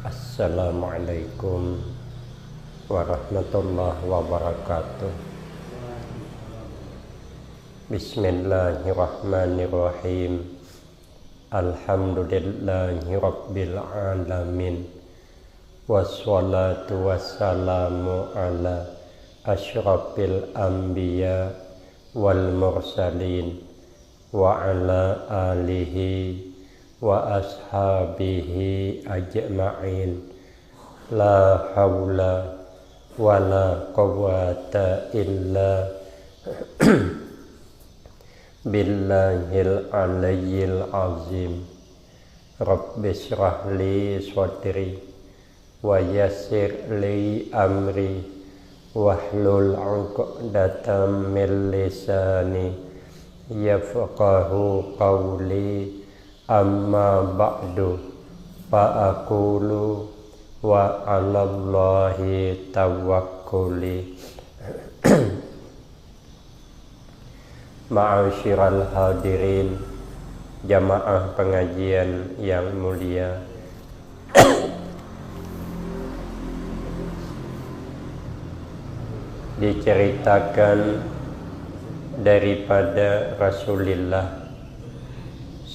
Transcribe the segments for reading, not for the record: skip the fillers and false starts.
Assalamualaikum warahmatullahi wabarakatuh. Bismillahirrahmanirrahim. Alhamdulillahi rabbil alamin. Wassalatu wassalamu ala asyrafil anbiya wal mursalin wa ala alihi wa ashabihi ajma'in. La hawla wa la quwwata illa billahil aliyyil azim. Rabbi shrah li sadri wa yassir li amri wahlul 'uqdatam min lisani yafqahu qawli. Amma ba'du fa aqulu wa 'alallahi tawakkuli. Ma'asyiral hadirin, jamaah pengajian yang mulia, diceritakan daripada Rasulullah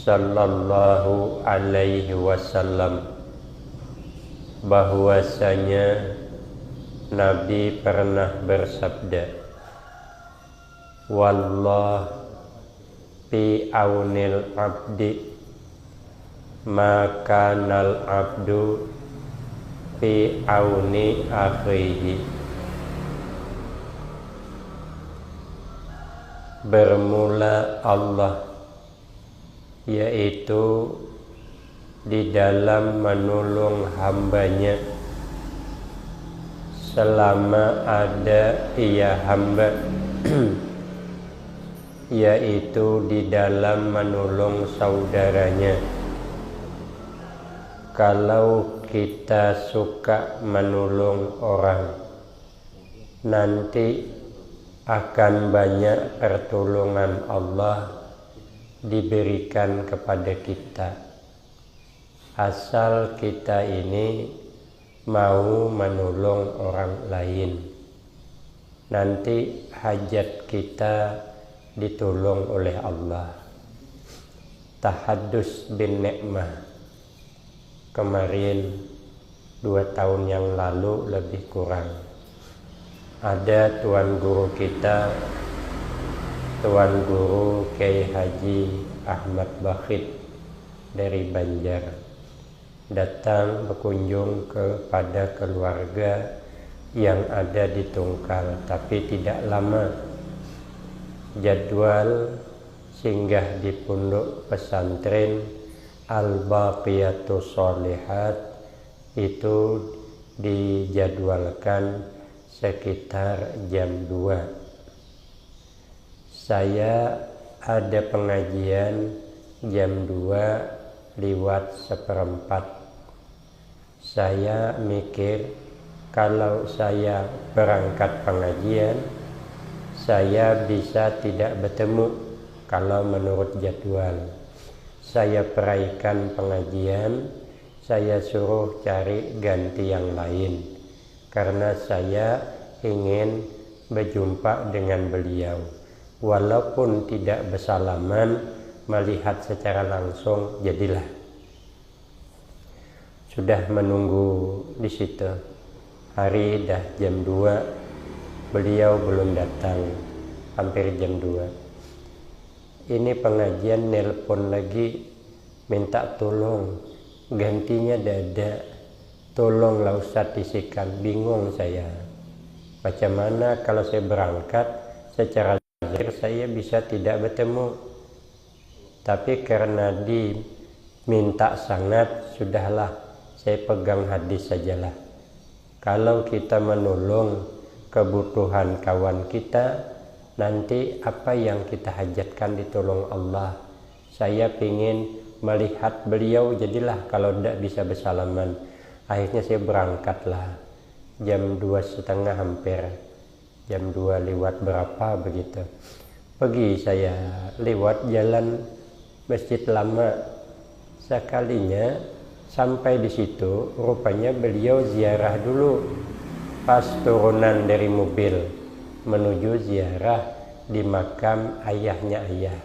sallallahu alaihi wasallam bahwasanya Nabi pernah bersabda, wallah fi aunil abdi makanal abdu fi auni akhihi. Bermula Allah, yaitu di dalam menolong hambanya selama ada ia hamba yaitu di dalam menolong saudaranya. Kalau kita suka menolong orang, nanti akan banyak pertolongan Allah diberikan kepada kita, asal kita ini mau menolong orang lain. Nanti hajat kita ditolong oleh Allah. Tahaddus bin nikmah kemarin 2 tahun yang lalu lebih kurang, ada tuan guru kita, Tuan Guru Kiai Haji Ahmad Bakhit dari Banjar, datang berkunjung kepada keluarga yang ada di Tungkal, tapi tidak lama. Jadwal singgah di pondok pesantren Al-Baqiyatus Sholihat itu dijadwalkan sekitar jam 2. Saya ada pengajian jam 2:04. Saya mikir kalau saya berangkat pengajian, saya bisa tidak bertemu kalau menurut jadwal. Saya peraikan pengajian, saya suruh cari ganti yang lain, karena saya ingin berjumpa dengan beliau. Walaupun tidak bersalaman, melihat secara langsung jadilah. Sudah menunggu di situ. Hari dah jam 2, beliau belum datang, hampir jam 2. Ini pengajian nelpon lagi, minta tolong, gantinya dada. Tolonglah Ustaz isikan, bingung saya. Macam mana kalau saya berangkat secara zahir saya bisa tidak bertemu. Tapi karena diminta sangat, sudahlah saya pegang hadis sajalah. Kalau kita menolong kebutuhan kawan kita, nanti apa yang kita hajatkan ditolong Allah. Saya ingin melihat beliau, jadilah kalau tidak bisa bersalaman. Akhirnya saya berangkatlah jam 2:30 hampir, jam 2 lewat berapa begitu. Pergi saya lewat jalan Masjid Lama. Sekalinya Sampai di situ rupanya beliau ziarah dulu pas turunan dari mobil menuju ziarah di makam ayahnya ayah.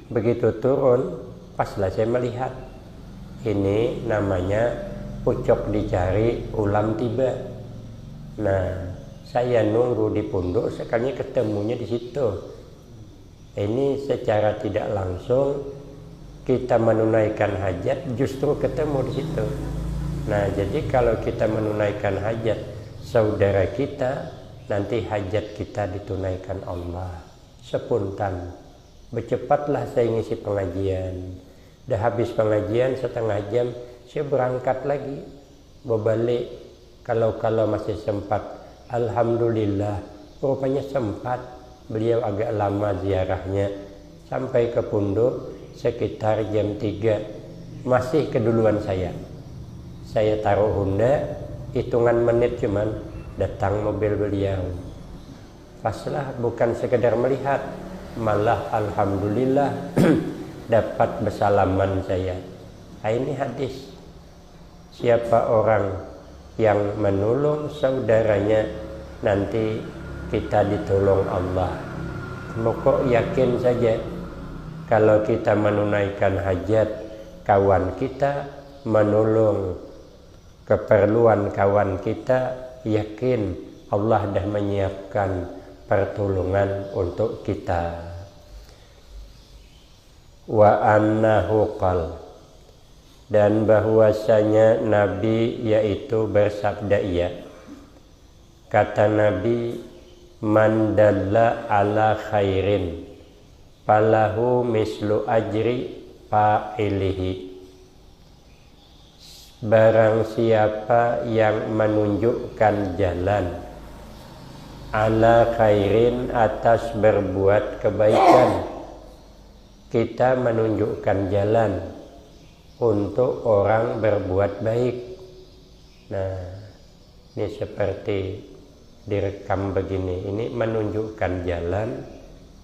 Begitu turun, paslah saya melihat ini namanya pucuk dicari ulam tiba. Nah, saya nunggu di pondok, sekalinya ketemunya di situ. Ini secara tidak langsung kita menunaikan hajat justru ketemu di situ. Nah, jadi kalau kita menunaikan hajat saudara kita, nanti hajat kita ditunaikan Allah spontan. Bercepatlah saya ngisi pengajian. Dah habis pengajian setengah jam, saya berangkat lagi, berbalik. Kalau masih sempat, alhamdulillah, rupanya sempat. Beliau agak lama ziarahnya, sampai ke pondok sekitar jam 3, masih keduluan saya. Saya taruh Honda, hitungan menit cuman datang mobil beliau. Paslah bukan sekedar melihat, malah alhamdulillah dapat bersalaman saya. Ini hadis. Siapa orang yang menolong saudaranya, nanti kita ditolong Allah. Pokok yakin saja, kalau kita menunaikan hajat kawan kita, menolong keperluan kawan kita, yakin Allah dah menyiapkan pertolongan untuk kita. Wa annahu qal, dan bahwasanya Nabi yaitu bersabda ia. Kata Nabi, man dalla ala khairin falahu mislu ajri fa'ilihi. Barang siapa yang menunjukkan jalan ala khairin, atas berbuat kebaikan. Kita menunjukkan jalan untuk orang berbuat baik. Nah, ini seperti direkam begini. Ini menunjukkan jalan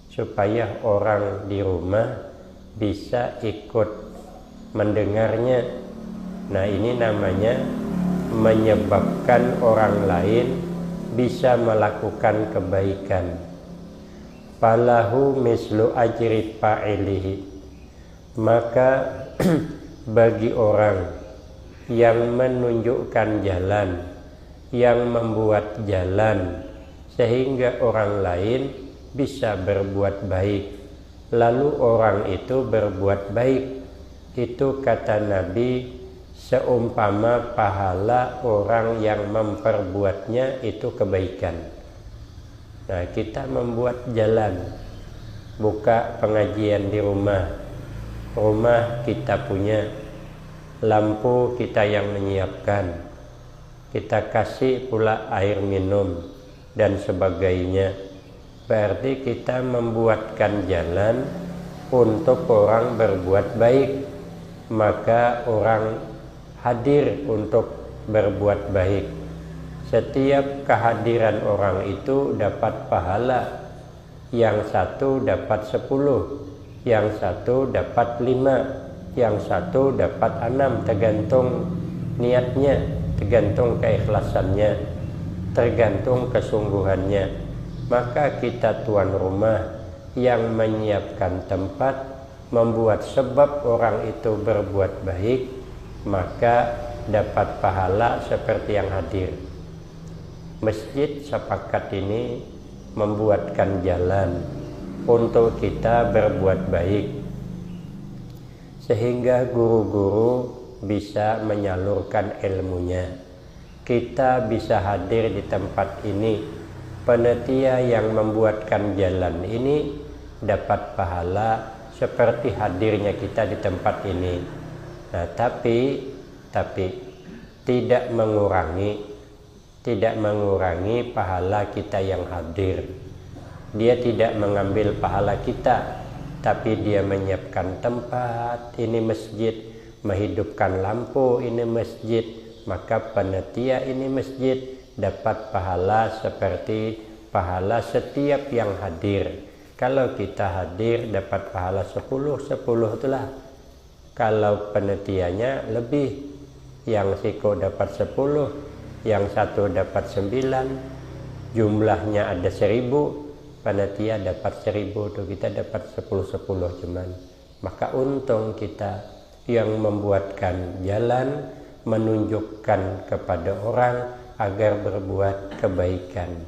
supaya orang di rumah bisa ikut mendengarnya. Nah, ini namanya menyebabkan orang lain bisa melakukan kebaikan. Falahu mislu ajri fa'ilihi. Maka bagi orang yang menunjukkan jalan, yang membuat jalan sehingga orang lain bisa berbuat baik, lalu orang itu berbuat baik, itu kata Nabi seumpama pahala orang yang memperbuatnya itu kebaikan. Nah, kita membuat jalan, buka pengajian di rumah kita punya, lampu kita yang menyiapkan, kita kasih pula air minum dan sebagainya. Berarti kita membuatkan jalan untuk orang berbuat baik, maka orang hadir untuk berbuat baik. Setiap kehadiran orang itu dapat pahala. Yang satu dapat 10, yang satu dapat 5, yang satu dapat 6, tergantung niatnya, tergantung keikhlasannya, tergantung kesungguhannya. Maka kita tuan rumah yang menyiapkan tempat, membuat sebab orang itu berbuat baik, maka dapat pahala seperti yang hadir. Masjid sepakat ini membuatkan jalan untuk kita berbuat baik, sehingga guru-guru bisa menyalurkan ilmunya. Kita bisa hadir di tempat ini, panitia yang membuatkan jalan ini dapat pahala seperti hadirnya kita di tempat ini. Nah, tapi tidak mengurangi pahala kita yang hadir. Dia tidak mengambil pahala kita, tapi dia menyiapkan tempat, ini masjid, menghidupkan lampu, ini masjid, maka panitia ini masjid dapat pahala seperti pahala setiap yang hadir. Kalau kita hadir dapat pahala 10 itulah. Kalau penelitiannya lebih, yang siko dapat 10, yang satu dapat 9, jumlahnya ada 1000, panitia dapat 1000 tuh, kita dapat 10 cuman. Maka untung kita yang membuatkan jalan, menunjukkan kepada orang agar berbuat kebaikan.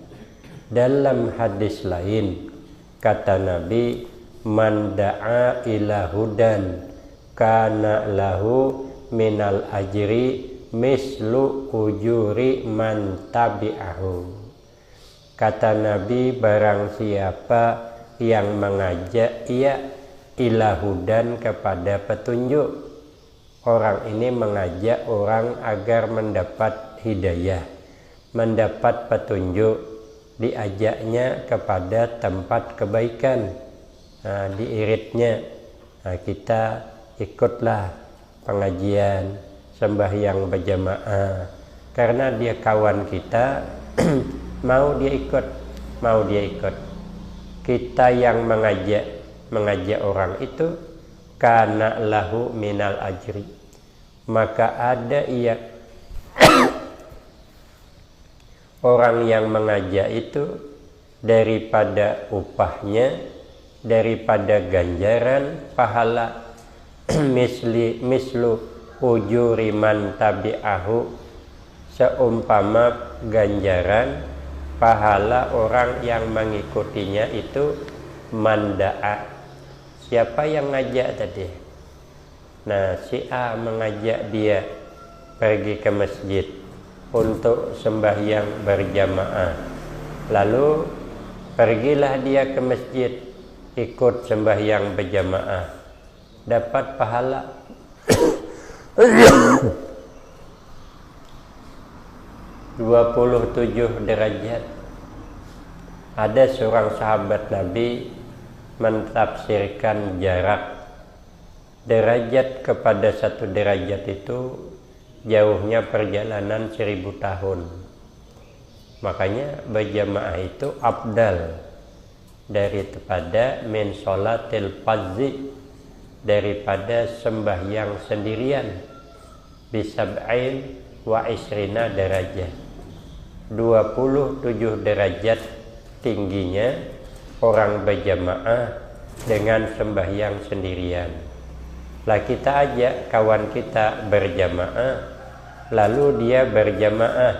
Dalam hadis lain kata Nabi, man da'a ila hudan kana lahu minal ajri mislu ujuri man tabi'ahu. Kata Nabi, barang siapa yang mengajak ia ila hudan kepada petunjuk, orang ini mengajak orang agar mendapat hidayah, mendapat petunjuk, diajaknya kepada tempat kebaikan, diiritnya, kita ikutlah pengajian, sembahyang berjamaah, karena dia kawan kita. mau dia ikut. Kita yang mengajak orang itu kana lahu minal ajri, maka ada ia orang yang mengajak itu daripada upahnya, daripada ganjaran pahala mislu ujuri man tabi'ahu, seumpama ganjaran pahala orang yang mengikutinya itu manda'a. Siapa yang ngajak tadi? Nah, si A mengajak dia pergi ke masjid untuk sembahyang berjamaah. Lalu pergilah dia ke masjid ikut sembahyang berjamaah, dapat pahala 27 derajat. Ada seorang sahabat Nabi mentafsirkan jarak derajat kepada satu derajat itu jauhnya perjalanan 1000 tahun. Makanya berjamaah itu afdal daripada min sholatil fardhi, daripada sembahyang sendirian, bisab'in wa isrina derajat, 27 derajat tingginya orang berjamaah dengan sembahyang sendirian. Lah kita ajak kawan kita berjamaah, lalu dia berjamaah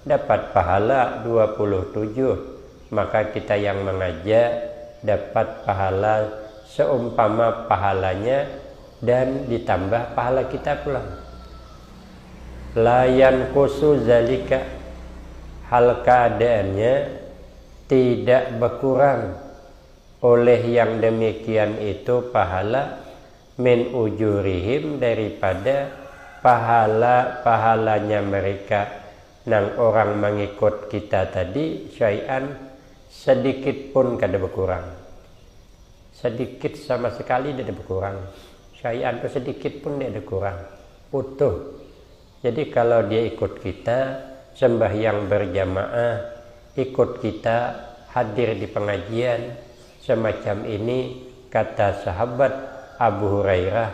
dapat pahala 27, maka kita yang mengajak dapat pahala seumpama pahalanya dan ditambah pahala kita pula. Layan kusu zalika, hal keadaannya tidak berkurang oleh yang demikian itu pahala min ujurihim, daripada pahalanya mereka nang orang mengikut kita tadi, syai'an sedikit pun kada berkurang, sedikit sama sekali tidak berkurang, syai'an itu sedikit pun tidak kurang, utuh. Jadi kalau dia ikut kita sembahyang berjamaah, ikut kita hadir di pengajian semacam ini, kata sahabat Abu Hurairah,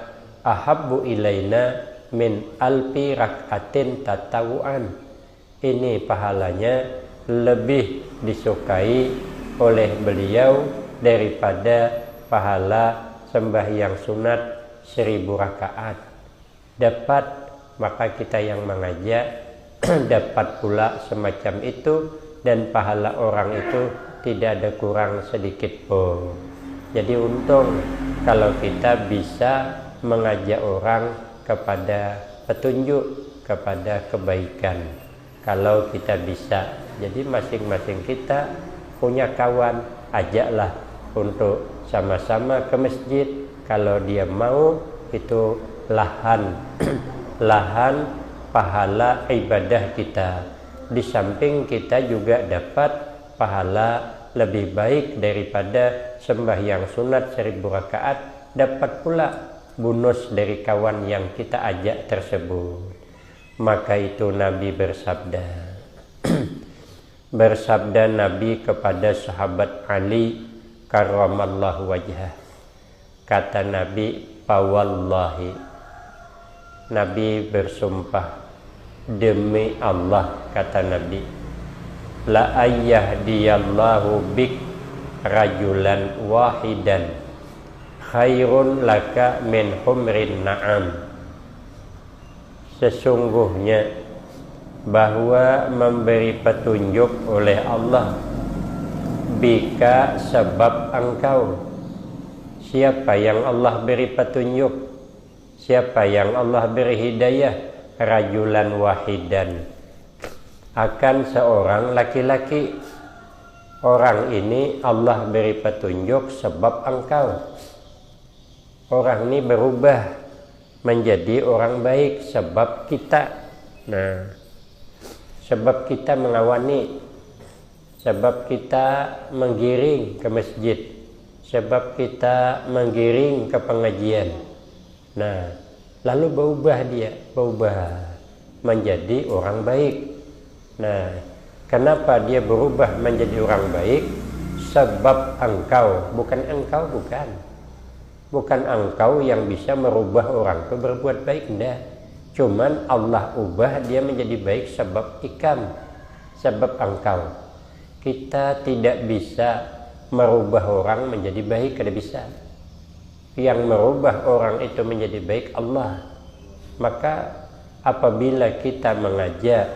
ahabbu ilaina min alfi rak'atin tatawuan. Ini pahalanya lebih disukai oleh beliau daripada pahala sembahyang sunat 1000 rakaat. Dapat, maka kita yang mengajak dapat pula semacam itu, dan pahala orang itu tidak ada kurang sedikit pun. Jadi untung kalau kita bisa mengajak orang kepada petunjuk, kepada kebaikan. Kalau kita bisa, jadi masing-masing kita punya kawan, ajaklah untuk sama-sama ke masjid. Kalau dia mau, itu lahan lahan pahala ibadah kita. Di samping kita juga dapat pahala lebih baik daripada sembahyang sunat 1000 rakaat, dapat pula bonus dari kawan yang kita ajak tersebut. Maka itu Nabi bersabda bersabda Nabi kepada sahabat Ali karramallahu wajhah, kata Nabi, fawallahi Nabi bersumpah, demi Allah, kata Nabi, la ayyahdiyallahu bik rajulan wahidan khairun laka min humrin na'am. Sesungguhnya bahwa memberi petunjuk oleh Allah bika sebab engkau. Siapa yang Allah beri petunjuk, siapa yang Allah beri hidayah, rajulan wahidan, akan seorang laki-laki. Orang ini Allah beri petunjuk sebab engkau. Orang ini berubah menjadi orang baik sebab kita. Nah, sebab kita mengawani, sebab kita menggiring ke masjid, sebab kita menggiring ke pengajian. Nah, lalu berubah dia, berubah menjadi orang baik. Nah, kenapa dia berubah menjadi orang baik? Sebab engkau, bukan engkau, bukan engkau yang bisa merubah orang itu berbuat baik, enggak. Cuman Allah ubah dia menjadi baik sebab ikam, sebab engkau. Kita tidak bisa merubah orang menjadi baik, tidak bisa. Yang merubah orang itu menjadi baik Allah. Maka apabila kita mengajak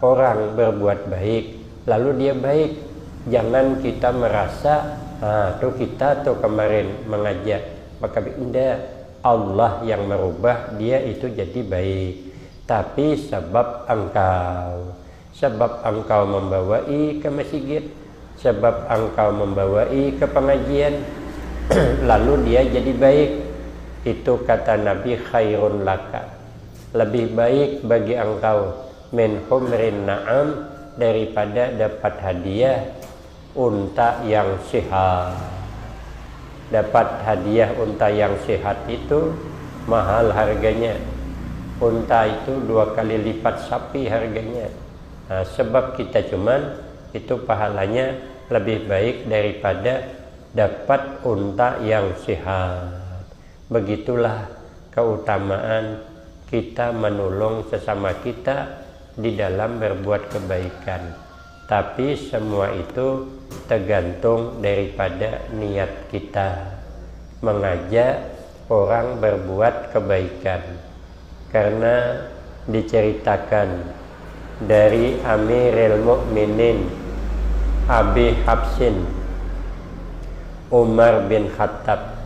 orang berbuat baik, lalu dia baik, jangan kita merasa, tuh kita tuh kemarin mengajak, maka tidak. Allah yang merubah dia itu jadi baik, tapi sebab engkau membawai ke masjid, sebab engkau membawai ke pengajian, lalu dia jadi baik. Itu kata Nabi, khairun laka, lebih baik bagi engkau min humrin na'am, daripada dapat hadiah unta yang sehat. Dapat hadiah unta yang sehat itu mahal harganya. Unta itu 2 kali lipat sapi harganya. Nah, sebab kita cuman itu pahalanya lebih baik daripada dapat unta yang sehat. Begitulah keutamaan kita menolong sesama kita di dalam berbuat kebaikan. Tapi semua itu tergantung daripada niat kita mengajak orang berbuat kebaikan. Karena diceritakan dari Amirul Mukminin Abi Hafsin Umar bin Khattab,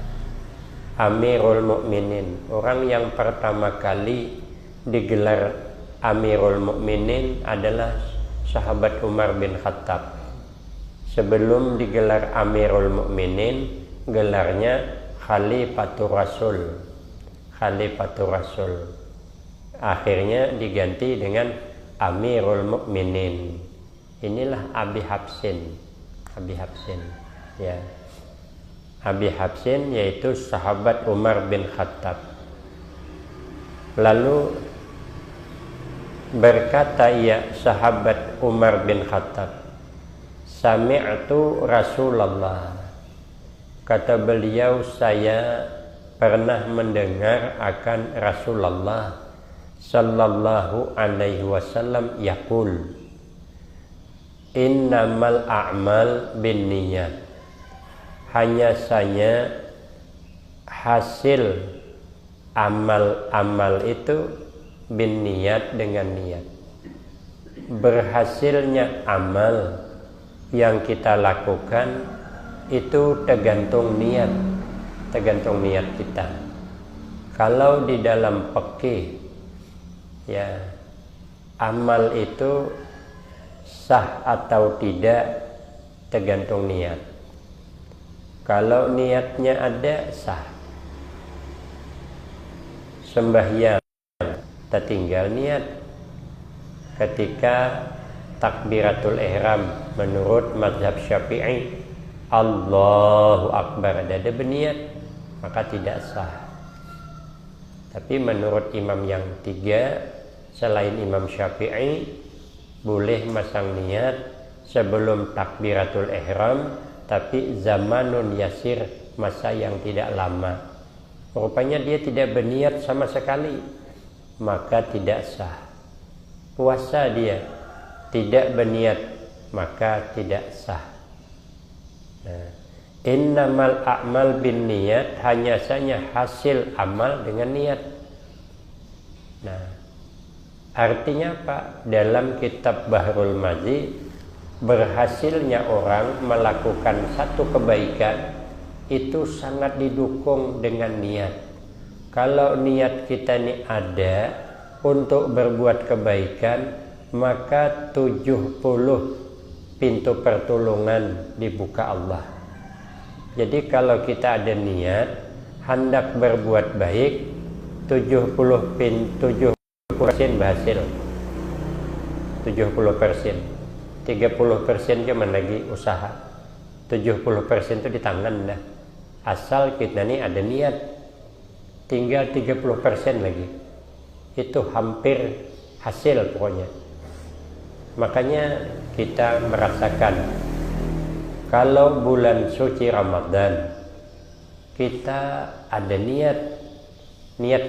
Amirul Mukminin, orang yang pertama kali digelar Amirul Mukminin adalah sahabat Umar bin Khattab. Sebelum digelar Amirul Mukminin, gelarnya Khalifatur Rasul. Khalifatur Rasul. Akhirnya diganti dengan Amirul Mukminin. Inilah Abi Hafsin. Abi Hafsin, ya. Abi Hafsin yaitu sahabat Umar bin Khattab. Lalu berkata ia, sahabat Umar bin Khattab, sami'tu Rasulullah, kata beliau, saya pernah mendengar akan Rasulullah sallallahu alaihi wasallam yaqul, innamal a'mal binniyat, hanya saja hasil amal-amal itu binniyat, dengan niat. Berhasilnya amal yang kita lakukan itu tergantung niat, tergantung niat kita. Kalau di dalam fikih, ya, amal itu sah atau tidak tergantung niat. Kalau niatnya ada, sah. Sembahyang tertinggal niat ketika takbiratul ihram menurut mazhab Syafi'i, Allahu Akbar, ada berniat, maka tidak sah. Tapi menurut imam yang 3 selain Imam Syafi'i, boleh masang niat sebelum takbiratul ihram, tapi zamanun yasir, masa yang tidak lama. Rupanya dia tidak berniat sama sekali. maka tidak sah. Puasa dia tidak berniat, maka tidak sah. Nah, innamal a'mal bin niat, hanya saja hasil amal dengan niat. Nah, artinya apa? Dalam kitab Bahrul Mazi, berhasilnya orang melakukan satu kebaikan itu sangat didukung dengan niat. Kalau niat kita ini ada untuk berbuat kebaikan, maka 70 pintu pertolongan dibuka Allah. Jadi kalau kita ada niat hendak berbuat baik, 70% berhasil. 70%. 30% cuma lagi usaha. 70% itu di tangan dah. Asal kita nih ada niat. Tinggal 30% lagi. Itu hampir hasil pokoknya. Makanya kita merasakan kalau bulan suci Ramadan kita ada niat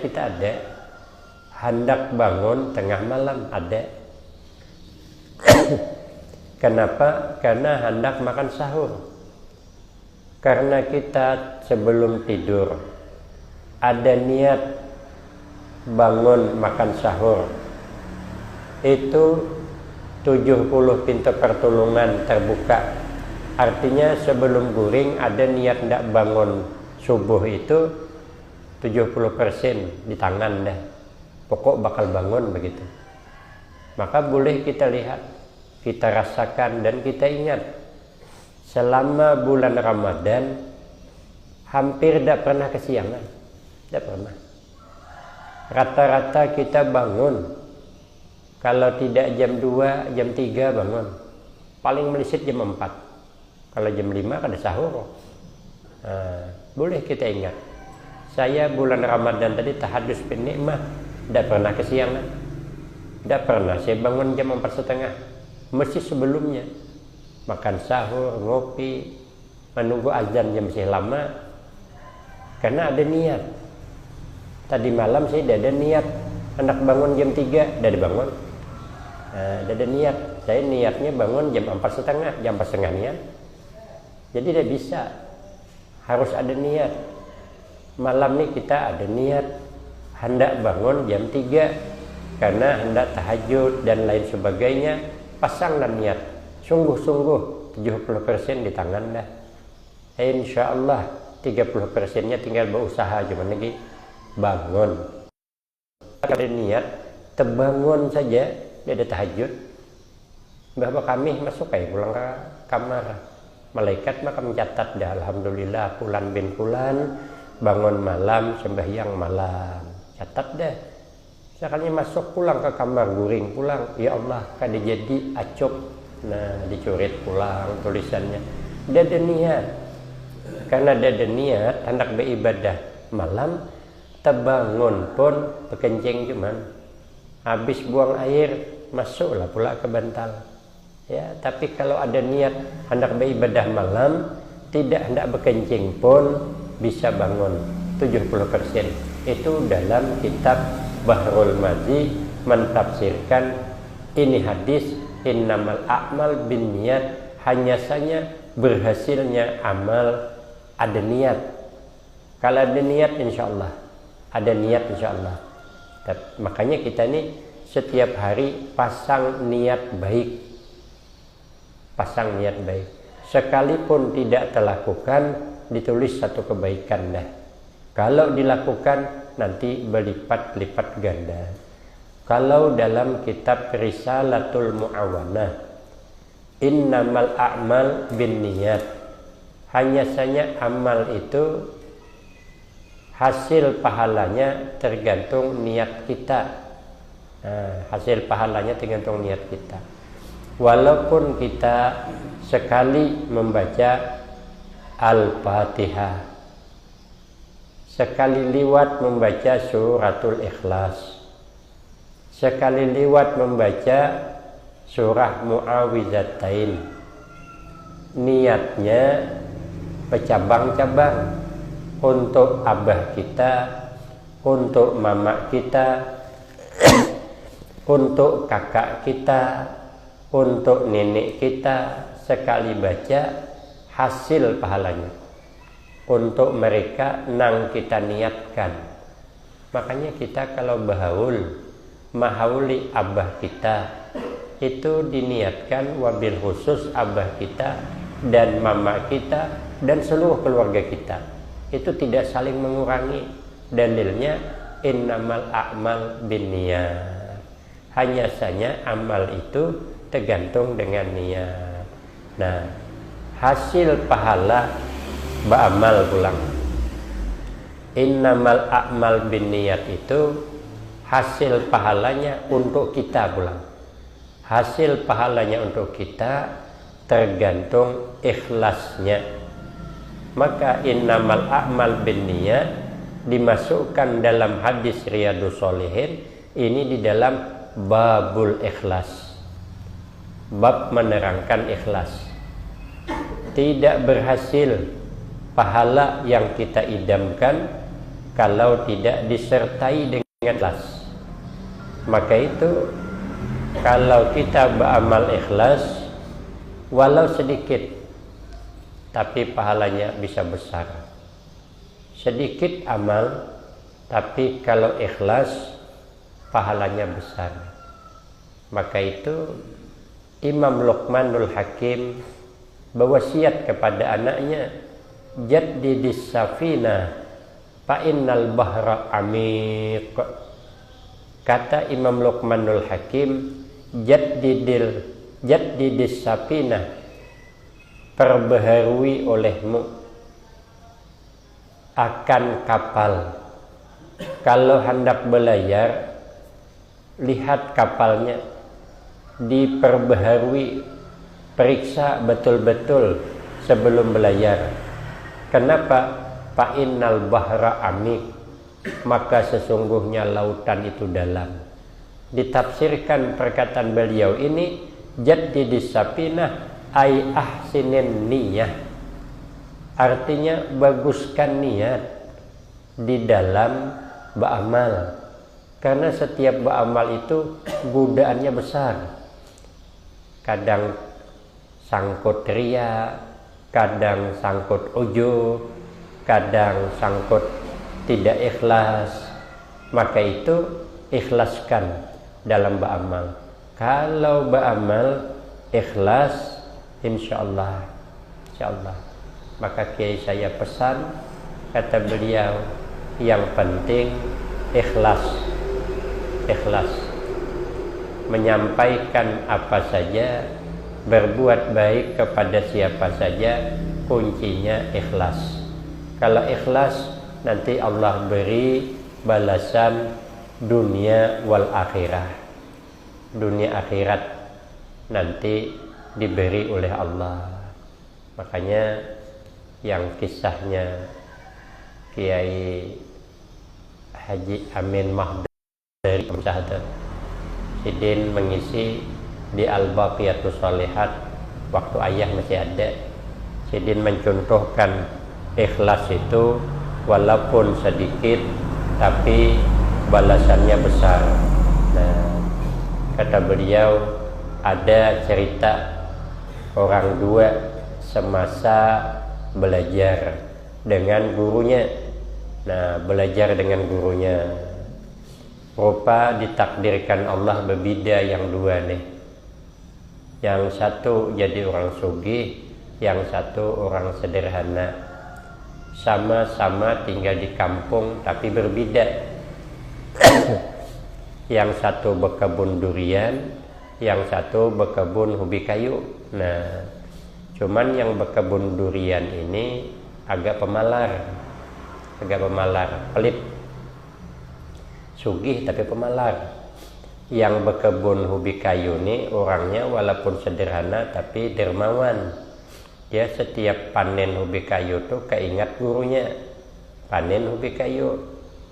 kita ada, hendak bangun tengah malam ada. Kenapa? Karena hendak makan sahur. Karena kita sebelum tidur ada niat bangun makan sahur, itu 70 pintu pertolongan terbuka. Artinya sebelum guring ada niat hendak bangun subuh, itu 70% di tangan dah. Pokok bakal bangun begitu. Maka boleh kita lihat, kita rasakan dan kita ingat, selama bulan Ramadan hampir tidak pernah kesiangan. Tidak pernah. Rata-rata kita bangun, kalau tidak jam 2, jam 3 bangun. Paling melisit jam 4. Kalau jam 5 ada sahur. Nah, boleh kita ingat, saya bulan Ramadan tadi tahadus bin nikmah, tidak pernah kesiangan. Tidak pernah saya bangun jam 4:30. Mesti sebelumnya makan sahur, ngopi, menunggu azan jam masih lama, karena ada niat. Tadi malam saya tidak ada niat hendak bangun jam 3, tidak dibangun. Tidak ada niat. Saya niatnya bangun jam 4:30, jam 4:30 niat. Jadi tidak bisa, harus ada niat. Malam ini kita ada niat hendak bangun jam 3 karena hendak tahajud dan lain sebagainya. Pasanglah niat, sungguh-sungguh 70% di tangan dah. Insya Allah 30%-nya tinggal berusaha, cuma lagi bangun. Kalau ada niat, terbangun saja, dia ada tahajud. Bahwa kami masuk kayak pulang ke kamar, malaikat maka mencatat dah, alhamdulillah Fulan bin Fulan bangun malam, sembahyang malam, catat dah. Sekali masuk pulang ke kamar, guring pulang, ya Allah kada jadi acuk, nah dicoret pulang tulisannya. Dia ada niat, karena dia ada niat hendak beribadah malam, terbangun pun berkencing cuman, habis buang air masuklah pula ke bantal. Ya, tapi kalau ada niat hendak beribadah malam, tidak hendak berkencing pun bisa bangun 70%. Itu dalam kitab Bahrul Mazi mentafsirkan ini hadis, innamal a'mal bin niat, hanya saja berhasilnya amal ada niat. Kalau ada niat insya Allah, ada niat insya Allah. Makanya kita ini setiap hari pasang niat baik, pasang niat baik. Sekalipun tidak terlakukan, ditulis satu kebaikan dah. Kalau dilakukan nanti berlipat-lipat ganda. Kalau dalam kitab Risalatul Mu'awanah, innamal a'mal bin niat, hanya saja amal itu hasil pahalanya tergantung niat kita. Nah, hasil pahalanya tergantung niat kita. Walaupun kita sekali membaca Al-Fatihah, sekali liwat membaca suratul Ikhlas, sekali liwat membaca surah Mu'awizatain, niatnya bercabang-cabang untuk abah kita, untuk mama kita, untuk kakak kita, untuk nenek kita, sekali baca hasil pahalanya. Untuk mereka nang kita niatkan. Makanya kita kalau bahaul mahauli abah kita, itu diniatkan wabil khusus abah kita dan mama kita dan seluruh keluarga kita. Itu tidak saling mengurangi. Dalilnya innamal a'mal binniyat. Hanya saja amal itu tergantung dengan niat. Nah, hasil pahala ba'amal pulang. Innamal a'mal binniyat itu hasil pahalanya untuk kita pulang. Hasil pahalanya untuk kita tergantung ikhlasnya. Maka innamal a'mal binniyat dimasukkan dalam hadis Riyadhus Shalihin ini di dalam babul ikhlas. Bab menerangkan ikhlas. Tidak berhasil pahala yang kita idamkan kalau tidak disertai dengan ikhlas. Maka itu kalau kita beramal ikhlas walau sedikit tapi pahalanya bisa besar. Sedikit amal tapi kalau ikhlas pahalanya besar. Maka itu Imam Luqmanul Hakim berwasiat kepada anaknya, jaddidis safina fa innal bahra amiq. Kata Imam Luqmanul Hakim, jaddidis safina, perbaharui olehmu akan kapal. Kalau hendak belayar, lihat kapalnya, diperbaharui, periksa betul-betul sebelum belayar. Kenapa? Fa innal bahra amik, maka sesungguhnya lautan itu dalam. Ditafsirkan perkataan beliau ini, jaddidis sapinah ay ahsinin niyah, artinya baguskan niat di dalam beramal. Karena setiap beramal itu godaannya besar. Kadang sangkut ria, kadang sangkut ujub, kadang sangkut tidak ikhlas. Maka itu ikhlaskan dalam beramal. Kalau beramal ikhlas, insyaallah. Maka kiai saya pesan, kata beliau, yang penting ikhlas. Menyampaikan apa saja, berbuat baik kepada siapa saja, kuncinya ikhlas. Kalau ikhlas, nanti Allah beri balasan dunia wal akhirah. Dunia akhirat nanti diberi oleh Allah. Makanya yang kisahnya Kiai Haji Amin Mahdi dari Musahada, Sidin mengisi di Al-Baqiyatus Shalihat waktu ayah masih ada. Sidin mencontohkan ikhlas itu walaupun sedikit tapi balasannya besar. Nah, kata beliau, ada cerita orang dua semasa belajar dengan gurunya. Nah, belajar dengan gurunya, rupa ditakdirkan Allah berbeda yang dua nih. Yang satu jadi orang sugih, yang satu orang sederhana. Sama-sama tinggal di kampung tapi berbeda. Yang satu berkebun durian, yang satu berkebun ubi kayu. Nah, cuman yang berkebun durian ini agak pemalar, pelit, sugih tapi pemalar. Yang berkebun ubi kayu ini orangnya walaupun sederhana tapi dermawan. Dia setiap panen ubi kayu tuh keingat gurunya, panen ubi kayu,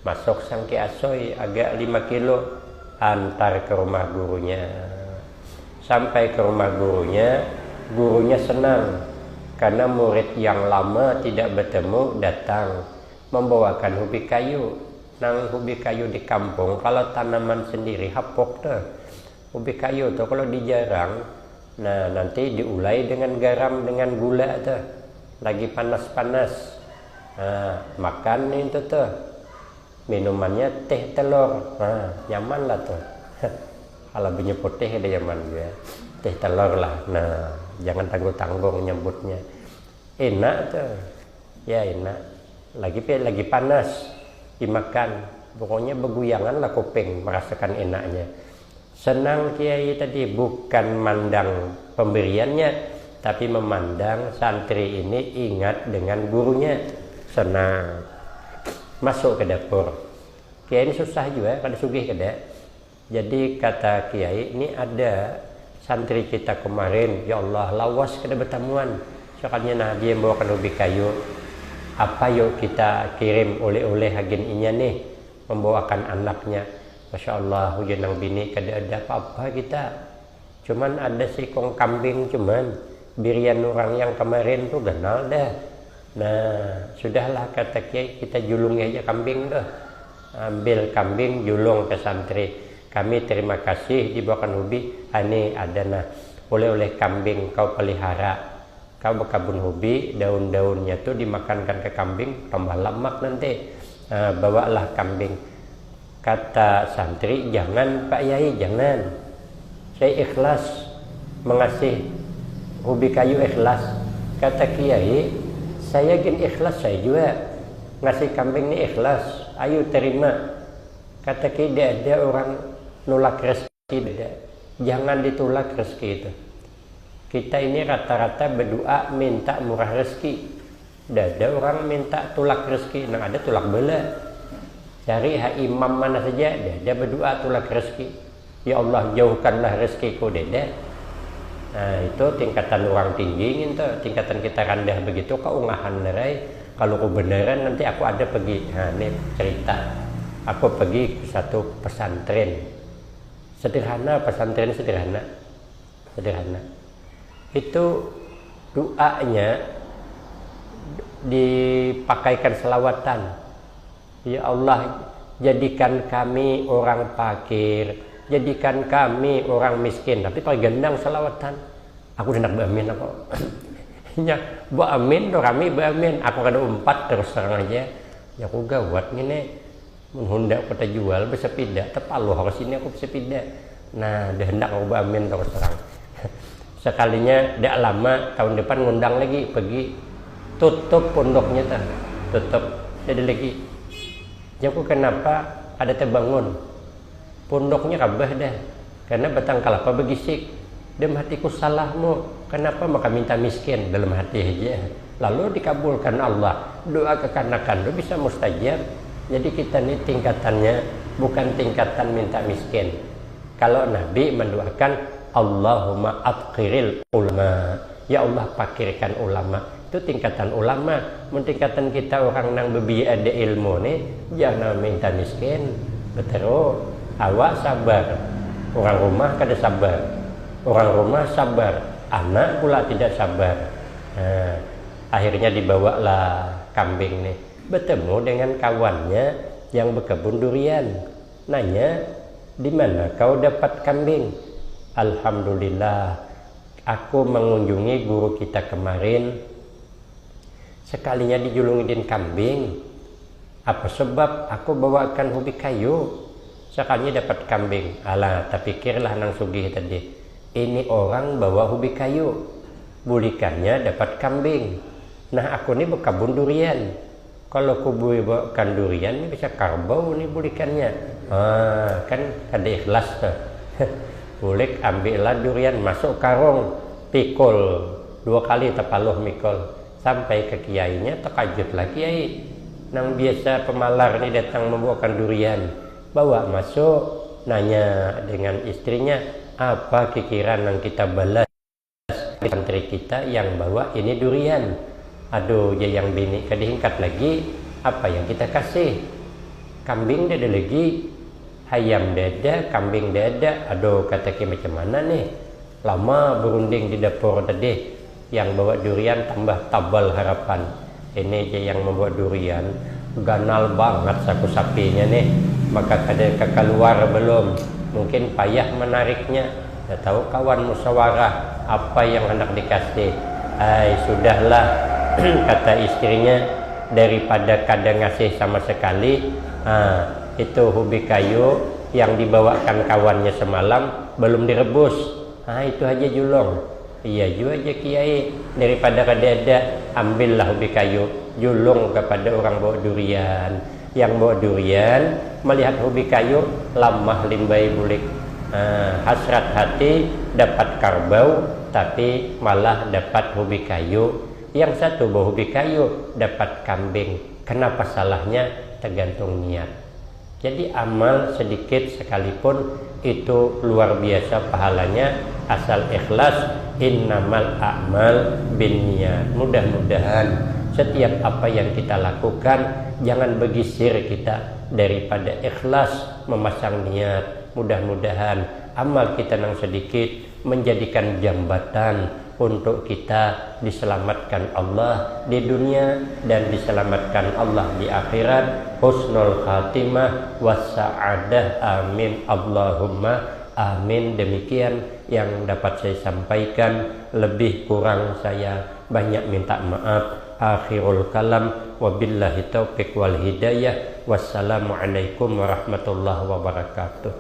masuk sangki asoy agak 5 kilo, antar ke rumah gurunya. Sampai ke rumah gurunya, gurunya senang karena murid yang lama tidak bertemu datang membawakan ubi kayu. Nang ubi kayu di kampung kalau tanaman sendiri hapok tuh, Ubi kayu tuh kalau dijarang, nah nanti diulai dengan garam dengan gula tuh, lagi panas-panas. Nah, makan itu tuh, minumannya teh telur, nah, nyaman lah tuh. Kalau punya putih ada nyaman juga, teh telur lah. Nah, jangan tanggung-tanggung nyebutnya. Enak tuh, ya enak. Lagi panas dimakan, pokoknya beguyangan lah kuping merasakan enaknya. Senang kiai tadi bukan mandang pemberiannya, tapi memandang santri ini ingat dengan gurunya. Senang. Masuk ke dapur. Kiai ini susah juga kada sugih kada. Jadi kata kiai, ini ada santri kita kemarin, ya Allah lawas kada bertamuan. Soalnya nah dia membawakan ubi kayu. Apa yuk kita kirim oleh-oleh hagin inya nih, membawakan anaknya. Masya Allah, hujan nang bini kada ada apa-apa kita. Cuman ada sikong kambing cuman birian orang yang kemarin tuh ganal dah. Nah, sudahlah kata kiai, kita julungi aja kambing dah. Ambil kambing julung ke santri. Kami terima kasih dibawakan ubi. Ini ada nah, oleh-oleh kambing kau pelihara. Kau berkebun ubi, daun-daunnya tuh dimakankan ke kambing, tambah lemak nanti. Bawalah kambing. Kata santri, jangan Pak Yai, jangan. Saya ikhlas mengasih ubi kayu ikhlas. Kata Kiai, saya gin ikhlas saya juga. Ngasih kambing ini ikhlas, ayo terima. Kata Kiai, ada orang nolak rezeki, ada. Jangan ditolak rezeki itu. Kita ini rata-rata berdoa minta murah rezeki. Ada orang minta tolak rezeki, nah ada tolak bala. Cari imam mana saja, dia berdoa tolak rezeki. Ya Allah jauhkanlah rezekiku dede. Nah itu tingkatan orang tinggi itu, tingkatan kita rendah begitu keungahan nerai. Kalau kebenaran nanti aku ada pergi. Nah ini cerita. Aku pergi ke satu pesantren. Sederhana, pesantren sederhana. Sederhana. Itu doanya dipakaikan selawatan. Ya Allah, jadikan kami orang fakir, jadikan kami orang miskin. Tapi pakai gendang selawatan. Aku hendak beramin aku. Ya, beramin, kami beramin. Aku kada umpat terus terang aja. Ya aku gawat ini. Menghundak kota jual bersepeda. Tepaluh harus ini aku bersepeda. Nah, dah hendak aku beramin terus terang. Sekalinya tidak lama tahun depan ngundang lagi pergi tutup pondoknya tak tutup jadi lagi. Aku kenapa ada terbangun pondoknya kabah dah karena batang kelapa begisik dalam hatiku salahmu kenapa maka minta miskin dalam hati aja lalu dikabulkan Allah doa kekanakan itu bisa mustajab. Jadi kita ini tingkatannya bukan tingkatan minta miskin. Kalau Nabi mendoakan Allahumma atqiril ulama, ya Allah pakirkan ulama. Itu tingkatan ulama. Tingkatan kita orang nang bebi ada ilmu nih jangan minta miskin. Betul. Awak sabar. Orang rumah kada sabar. Orang rumah sabar. Anak pula tidak sabar. Nah, akhirnya dibawalah kambing nih. Bertemu dengan kawannya yang berkebun durian. Nanya, di mana kau dapat kambing? Alhamdulillah, aku mengunjungi guru kita kemarin. Sekalinya dijulungin kambing. Apa sebab aku bawakan ubi kayu? Sekalinya dapat kambing. Alah, tak pikirlah nang sugih tadi. Ini orang bawa ubi kayu. Bulikannya dapat kambing. Nah, aku ini berkebun durian. Kalau aku bawakan durian, ini bisa karbau nih bulikannya. Kan ada ikhlas tuh. Bulik ambillah durian, masuk karung, pikul. 2 kali tepaluh mikul. Sampai ke kiainya terkejutlah kiai. Nang biasa pemalar ini datang membawakan durian. Bawa masuk, nanya dengan istrinya, apa kikiran yang kita balas santri kita yang bawa ini durian. Aduh, ya yang bini kadihingkat lagi, apa yang kita kasih? Kambing dada lagi, ayam dada, kambing dada. Aduh, kata ki macam mana nih? Lama berunding di dapur tadi. Yang bawa durian tambah tabal harapan. Ini aja yang membawa durian ganal banget saku sapinya nih. Maka kada keluar belum. mungkin payah menariknya. Ya tahu kawan musyawarah apa yang hendak dikasih. Sudahlah kata istrinya, daripada kadang ngasih sama sekali. Itu ubi kayu yang dibawakan kawannya semalam belum direbus. Itu aja julung. Iya juga aja kiai, daripada kada ambillah ubi kayu, julung kepada orang bawa durian. Yang bawa durian melihat ubi kayu lamah limbai bulik. Hasrat hati dapat karbau tapi malah dapat ubi kayu. Yang satu bawa ubi kayu dapat kambing. Kenapa salahnya? Tergantung niat. Jadi amal sedikit sekalipun itu luar biasa pahalanya asal ikhlas. Innamal a'mal binniyat. Mudah-mudahan setiap apa yang kita lakukan jangan begisir kita daripada ikhlas memasang niat. Mudah-mudahan amal kita yang sedikit menjadikan jambatan untuk kita diselamatkan Allah di dunia dan diselamatkan Allah di akhirat. Husnul khatimah wassa'adah, amin Allahumma amin. Demikian yang dapat saya sampaikan, lebih kurang saya banyak minta maaf. Akhirul kalam, wabillahi taufiq wal hidayah. Wassalamualaikum warahmatullahi wabarakatuh.